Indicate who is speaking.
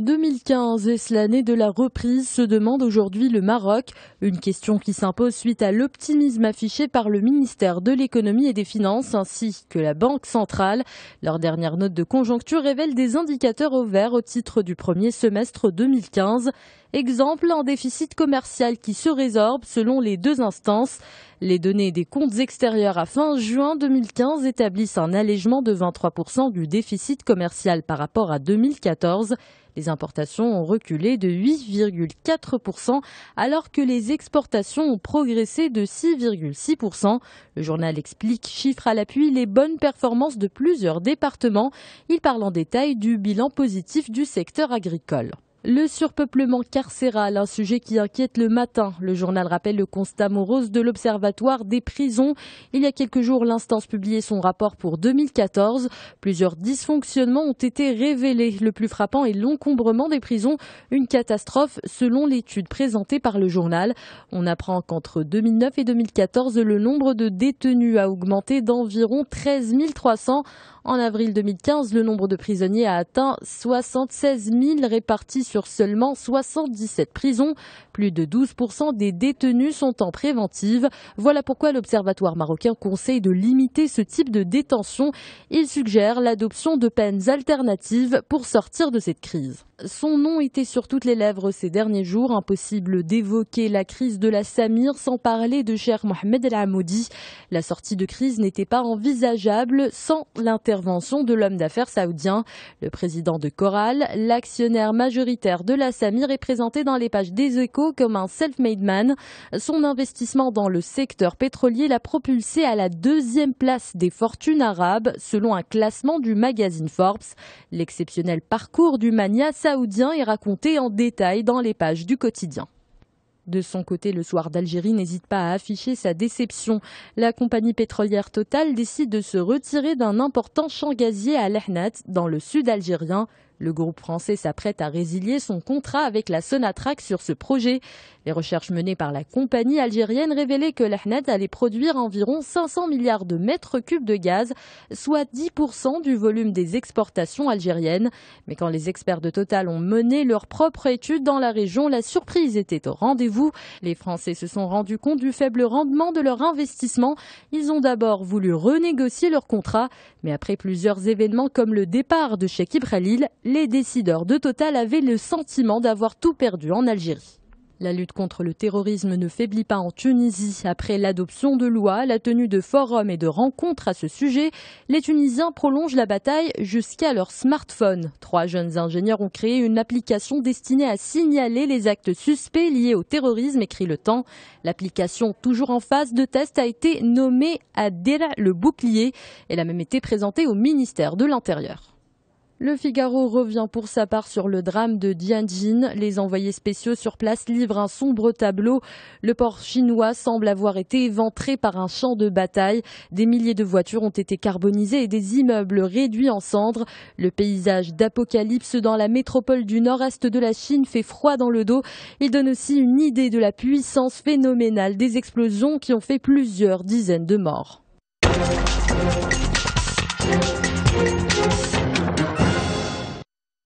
Speaker 1: 2015, est-ce l'année de la reprise, se demande aujourd'hui le Maroc. Une question qui s'impose suite à l'optimisme affiché par le ministère de l'économie et des finances ainsi que la Banque centrale. Leur dernière note de conjoncture révèle des indicateurs au vert au titre du premier semestre 2015. Exemple, un déficit commercial qui se résorbe selon les deux instances. Les données des comptes extérieurs à fin juin 2015 établissent un allègement de 23% du déficit commercial par rapport à 2014. Les importations ont reculé de 8,4% alors que les exportations ont progressé de 6,6%. Le journal explique, chiffre à l'appui, les bonnes performances de plusieurs départements. Il parle en détail du bilan positif du secteur agricole. Le surpeuplement carcéral, un sujet qui inquiète le matin. Le journal rappelle le constat morose de l'Observatoire des prisons. Il y a quelques jours, l'instance publiait son rapport pour 2014. Plusieurs dysfonctionnements ont été révélés. Le plus frappant est l'encombrement des prisons, une catastrophe selon l'étude présentée par le journal. On apprend qu'entre 2009 et 2014, le nombre de détenus a augmenté d'environ 13 300. En avril 2015, le nombre de prisonniers a atteint 76 000 répartis sur seulement 77 prisons. Plus de 12% des détenus sont en préventive. Voilà pourquoi l'Observatoire marocain conseille de limiter ce type de détention. Il suggère l'adoption de peines alternatives pour sortir de cette crise. Son nom était sur toutes les lèvres ces derniers jours. Impossible d'évoquer la crise de la Samir sans parler de Cheikh Mohamed El Amoudi. La sortie de crise n'était pas envisageable sans l'intervention de l'homme d'affaires saoudien. Le président de Coral, l'actionnaire majoritaire de la Samir, est présenté dans les pages des Échos comme un self-made man. Son investissement dans le secteur pétrolier l'a propulsé à la 2e place des fortunes arabes, selon un classement du magazine Forbes. L'exceptionnel parcours du magnat saoudien est raconté en détail dans les pages du quotidien. De son côté, le Soir d'Algérie n'hésite pas à afficher sa déception. La compagnie pétrolière Total décide de se retirer d'un important champ gazier à Lahnat, dans le sud algérien. Le groupe français s'apprête à résilier son contrat avec la Sonatrach sur ce projet. Les recherches menées par la compagnie algérienne révélaient que Lahnat allait produire environ 500 milliards de mètres cubes de gaz, soit 10% du volume des exportations algériennes. Mais quand les experts de Total ont mené leur propre étude dans la région, la surprise était au rendez-vous. Les Français se sont rendus compte du faible rendement de leur investissement. Ils ont d'abord voulu renégocier leur contrat, mais après plusieurs événements comme le départ de Cheikh Ibrahil, les décideurs de Total avaient le sentiment d'avoir tout perdu en Algérie. La lutte contre le terrorisme ne faiblit pas en Tunisie. Après l'adoption de lois, la tenue de forums et de rencontres à ce sujet, les Tunisiens prolongent la bataille jusqu'à leur smartphone. 3 jeunes ingénieurs ont créé une application destinée à signaler les actes suspects liés au terrorisme, écrit Le Temps. L'application, toujours en phase de test, a été nommée Adira le bouclier. Elle a même été présentée au ministère de l'Intérieur. Le Figaro revient pour sa part sur le drame de Tianjin. Les envoyés spéciaux sur place livrent un sombre tableau. Le port chinois semble avoir été éventré par un champ de bataille. Des milliers de voitures ont été carbonisées et des immeubles réduits en cendres. Le paysage d'apocalypse dans la métropole du nord-est de la Chine fait froid dans le dos. Il donne aussi une idée de la puissance phénoménale des explosions qui ont fait plusieurs dizaines de morts.